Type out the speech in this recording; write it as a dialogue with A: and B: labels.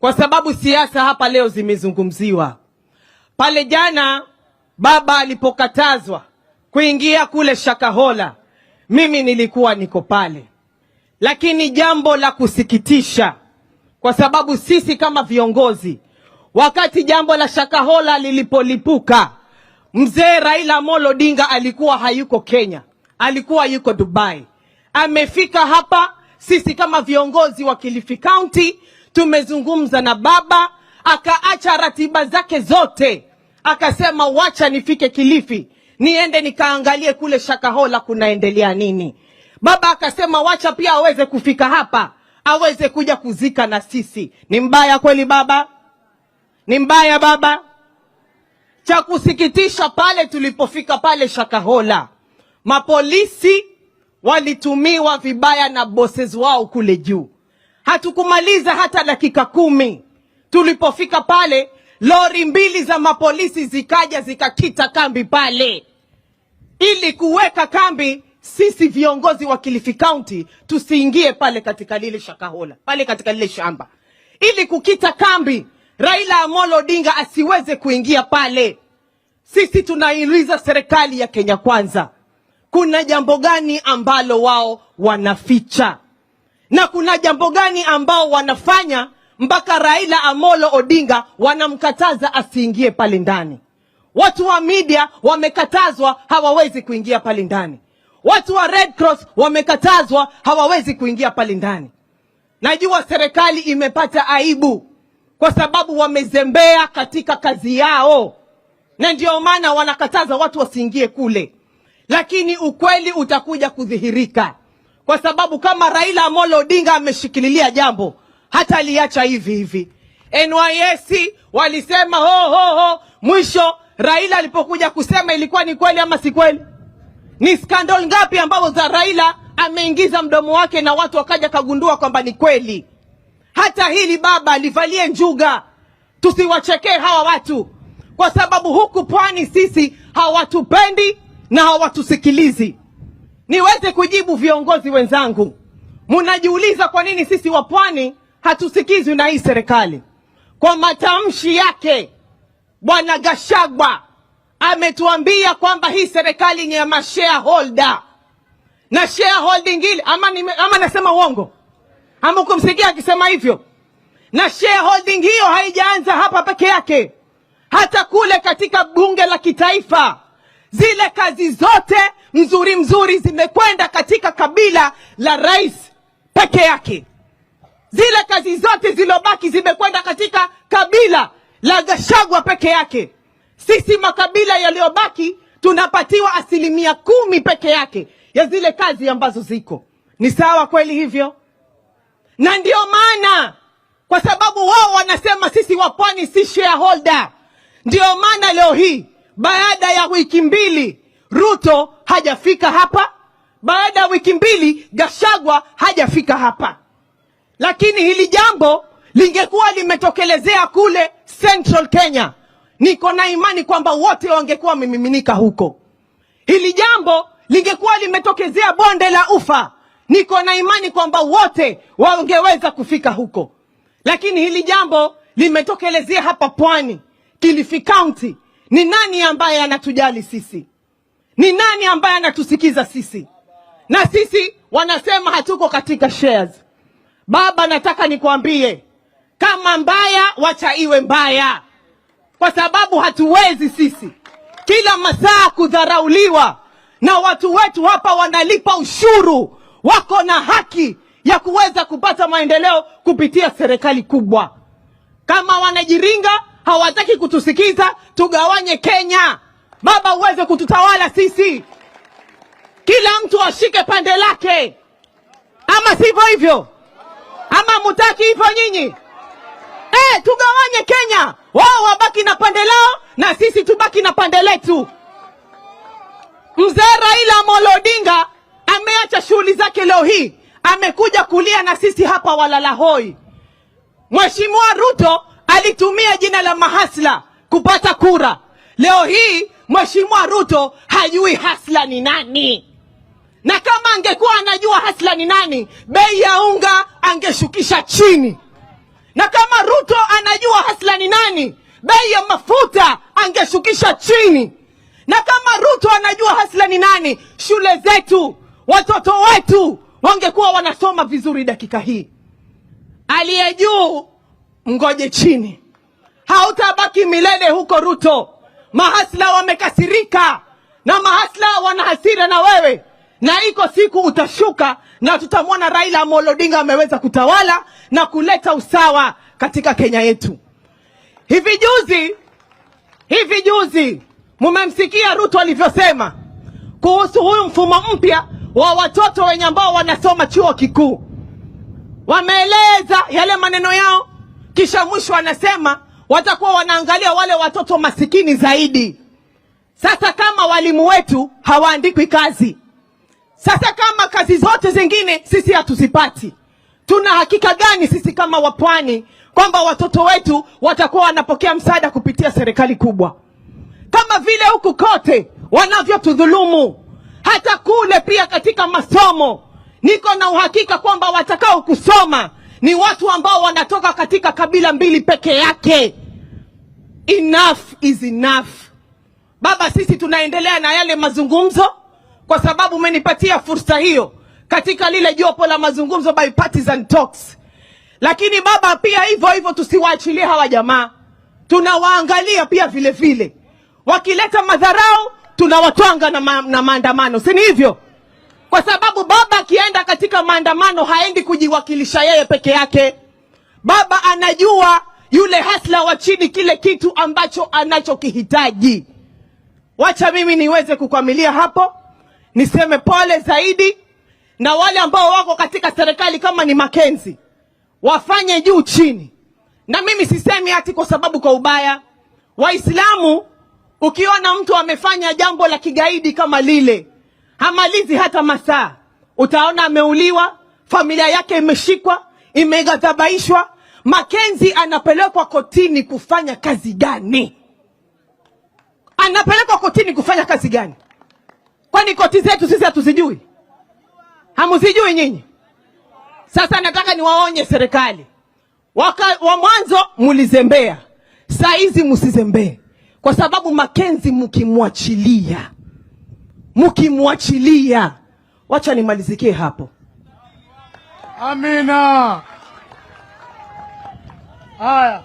A: kwa sababu siasa hapa leo zimezungumziwa. Pale jana baba alipokatazwa kuingia kule Shakahola, mimi nilikuwa niko pale. Lakini jambo la kusikitisha, kwa sababu sisi kama viongozi, wakati jambo la Shakahola lilipolipuka, mzee Raila Amolo Odinga alikuwa hayuko Kenya, alikuwa yuko Dubai. Amefika hapa, sisi kama viongozi wa Kilifi County tumezungumza na baba, akaacha ratiba zake zote, akasema wacha nifike Kilifi niende nikaangalie kule Shakahola kunaendelea nini. Baba akasema wacha pia aweze kufika hapa, aweze kuja kuzika na sisi. Ni mbaya kweli baba? Ni mbaya baba? Cha kusikitisha, pale tulipofika pale Shakahola, mapolisi walitumiwa vibaya na bosses wao kule juu. Hatukumaliza hata dakika 10. Tulipofika pale, lori 2 za mapolisi zikaja zikakita kambi pale. Ili kuweka kambi, sisi viongozi wa Kilifi County tusiingie pale katika lile Shakahola, pale katika lile shamba. Ili kukita kambi, Raila Amolo Odinga asiweze kuingia pale. Sisi tunaiuliza serikali ya Kenya Kwanza, kuna jambo gani ambalo wao wanaficha? Na kuna jambo gani ambao wanafanya mpaka Raila Amolo Odinga wanamkataza asiingie pale ndani? Watu wa media wamekatazwa, hawawezi kuingia pale ndani. Watu wa Red Cross wamekatazwa, hawawezi kuingia pale ndani. Najua serikali imepata aibu kwa sababu wamezembea katika kazi yao, na ndio maana wanakataza watu wasiingie kule. Lakini ukweli utakuja kudhihirika, kwa sababu kama Raila Amolo Odinga ameshikililia jambo, hata aliacha hivi hivi. NYS walisema ho. Mwisho Raila alipokuja kusema, ilikuwa ni kweli ama si kweli? Ni scandal ngapi ambazo za Raila ameingiza mdomo wake na watu wakaja kagundua kwamba ni kweli? Hata hili baba livalie njuga. Tusiwachekee hawa watu, kwa sababu huku pwani sisi hawatupendi na hawatusikilizi. Niweze kujibu viongozi wenzangu, mnajiuliza kwa nini sisi wa pwani hatusikizwi na hii serikali? Kwa matamshi yake Bwana Gachagua ametuambia kwamba hii serikali ni ya mashareholder. Na shareholding ile ama nasema uongo? Ama kumsikia akisema hivyo? Na shareholding hiyo haijaanza hapa peke yake, hata kule katika bunge la kitaifa. Zile kazi zote mzuri zimekwenda katika kabila la rais peke yake. Zile kazi zote zilobaki zimekwenda katika kabila la Gachagua peke yake. Sisi makabila yaliyobaki tunapatiwa 10% peke yake ya zile kazi ambazo ziko. Ni sawa kweli hivyo? Na ndio maana, kwa sababu wao wanasema sisi wa pwani si shareholder, ndio maana leo hii baada ya wiki 2 Ruto hajafika hapa, baada ya wiki 2 Gachagua hajafika hapa. Lakini hili jambo lingekuwa limetokelezea kule Central Kenya, niko na imani kwamba wote wangekuwa wamemiminika huko. Hili jambo lingekuwa limetokezea bonde la Ufa, niko na imani kwamba wote wangeweza kufika huko. Lakini hili jambo limetokelezea hapa pwani, Kilifi County. Ni nani ambaye anatujali sisi? Ni nani ambaye anatusikiza sisi? Na sisi wanasema hatuko katika shares. Baba, nataka nikwambie, kama mbaya wacha iwe mbaya, kwa sababu hatuwezi sisi kila masaa kudharauliwa. Na watu wetu hapa wanalipa ushuru, wako na haki ya kuweza kupata maendeleo kupitia serikali kubwa. Kama wanajiringa hawataki kutusikiza, tugawanye Kenya. Baba, uweze kututawala sisi, kila mtu ashike pande lake. Ama sivyo hivyo? Ama mutaki hivyo nyinyi? Tugawanye Kenya, wao wabaki na pande lao na sisi tubaki na pande letu. Mzee Raila Amolo Odinga ameacha shughuli zake leo hii, amekuja kulia na sisi hapa walala hoi. Mheshimiwa Ruto alitumia jina la mahasla kupata kura. Leo hii Mheshimiwa Ruto hajui hasla ni nani. Na kama angekuwa anajua hasla ni nani, bei ya unga angeshukisha chini. Na kama Ruto anajua hasla ni nani, bei ya mafuta angeshukisha chini. Na kama Ruto anajua hasla ni nani, shule zetu, watoto wetu wangekuwa wanasoma vizuri dakika hii. Aliye juu mgoje chini. Hautabaki milele huko Ruto. Mahasla wamekasirika na mahasla wana hasira na wewe. Na iko siku utashuka na tutamwona Raila Amolo Odinga ameweza kutawala na kuleta usawa katika Kenya yetu. Hivi juzi mumemsikia Ruto alivyosema kuhusu huyu mfumo mpya wa watoto wenye ambao wanasoma chuo kikuu. Wameeleza yale maneno yao, kisha mwisho anasema watakuwa wanaangalia wale watoto masikini zaidi. Sasa kama walimu wetu hawaandikwi kazi, sasa kama kazi zote zingine sisi hatuzipati, tuna hakika gani sisi kama wapwani kwamba watoto wetu watakuwa wanapokea msaada kupitia serikali kubwa? Kama vile huku kote wanavyotudhulumu, hata kule pia katika masomo, niko na uhakika kwamba watakao kusoma ni watu ambao wanatoka katika kabila mbili peke yake. Enough is enough. Baba, sisi tunaendelea na yale mazungumzo kwa sababu umenipatia fursa hiyo katika lile jopo la mazungumzo bipartisan talks. Lakini baba, pia hivyo tusiwaachilie hawa jamaa. Tunawaangalia pia vile vile. Wakileta madharau tunawatwanga na maandamano. Si ni hivyo? Kwa sababu baba akienda katika maandamano haendi kujiwakilisha yeye peke yake. Baba anajua yule hasla wa chini kile kitu ambacho anachokihitaji. Wacha mimi niweze kukamilia hapo. Niseme pole zaidi na wale ambao wako katika serikali kama ni Makenzi. Wafanye juu chini. Na mimi sisemi ati kwa sababu kwa ubaya. Waislamu, ukiona mtu amefanya jambo la kigaidi kama lile, hamalizi hata masaa, utaona ameuliwa, familia yake imeshikwa, imegadhabaishwa. Makenzi anapelekwa kotini kufanya kazi gani? Anapelekwa kotini kufanya kazi gani? Kwani koti zetu sisi hatuzijui? Hamuzijui nyinyi? Sasa nataka niwaonye serikali. Wa mwanzo mulizembea, saa hizi musizembee. Kwa sababu Makenzi mukimwachilia, wacha nimalizikie hapo.
B: Amina. Haya.